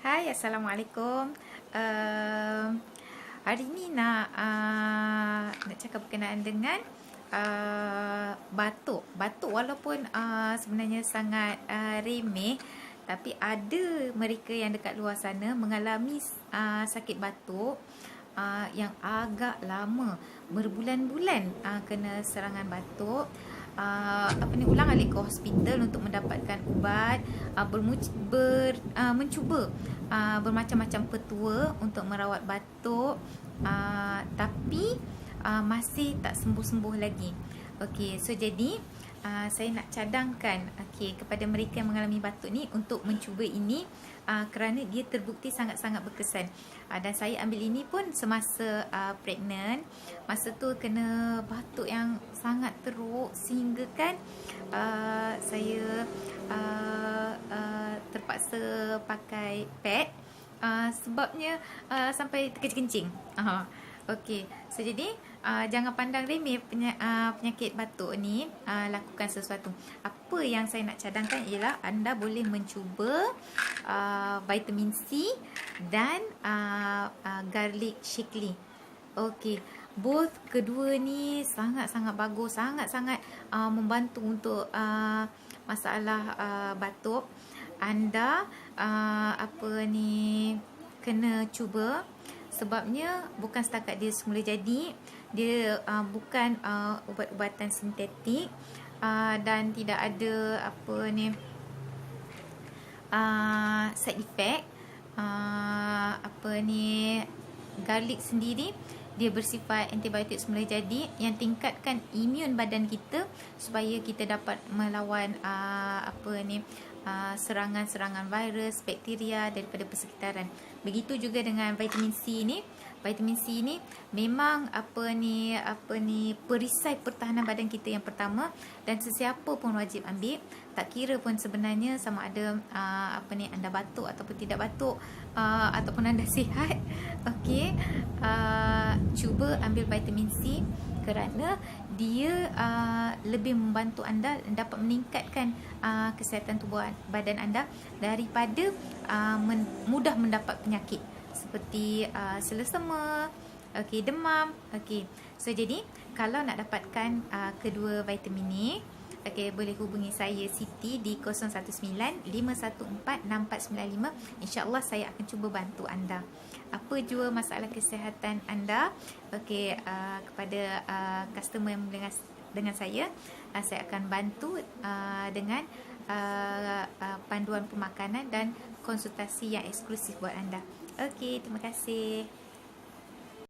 Hai, Assalamualaikum. Hari ni nak cakap berkenaan dengan batuk. Batuk walaupun sebenarnya sangat remeh, tapi ada mereka yang dekat luar sana mengalami sakit batuk yang agak lama, berbulan-bulan kena serangan batuk. Ulang-alik ke hospital untuk mendapatkan ubat, mencuba bermacam-macam petua untuk merawat batuk, tapi masih tak sembuh-sembuh lagi. Okey, so jadi saya nak cadangkan kepada mereka yang mengalami batuk ni untuk mencuba ini, kerana dia terbukti sangat-sangat berkesan. Dan saya ambil ini pun semasa pregnant. Masa tu kena batuk yang sangat teruk sehingga kan saya terpaksa pakai pad, sebabnya sampai terkencing-kencing. Okey, so jadi jangan pandang remeh penyakit batuk ni. Lakukan sesuatu. Apa yang saya nak cadangkan ialah anda boleh mencuba vitamin C dan garlic shaklee. Okey, both kedua ni sangat-sangat bagus, sangat-sangat membantu untuk masalah batuk. Anda kena cuba, sebabnya bukan setakat dia semula jadi, dia bukan ubat-ubatan sintetik, dan tidak ada side effect. Garlic sendiri dia bersifat antibiotik semula jadi yang tingkatkan imun badan kita supaya kita dapat melawan serangan-serangan virus, bakteria daripada persekitaran. Begitu juga dengan vitamin C ni. Vitamin C ni memang perisai pertahanan badan kita yang pertama, dan sesiapa pun wajib ambil. Tak kira pun sebenarnya sama ada anda batuk ataupun tidak batuk, ataupun anda sihat. Okey, cuba ambil vitamin C kerana dia lebih membantu anda dapat meningkatkan kesihatan tubuh badan anda daripada mudah mendapat penyakit seperti selesema, demam. So jadi kalau nak dapatkan kedua vitamin ni, boleh hubungi saya Siti di 019-514-6495. InsyaAllah saya akan cuba bantu anda. Apa jua masalah kesihatan anda, kepada customer yang dengan saya akan bantu dengan panduan pemakanan dan konsultasi yang eksklusif buat anda. Terima kasih.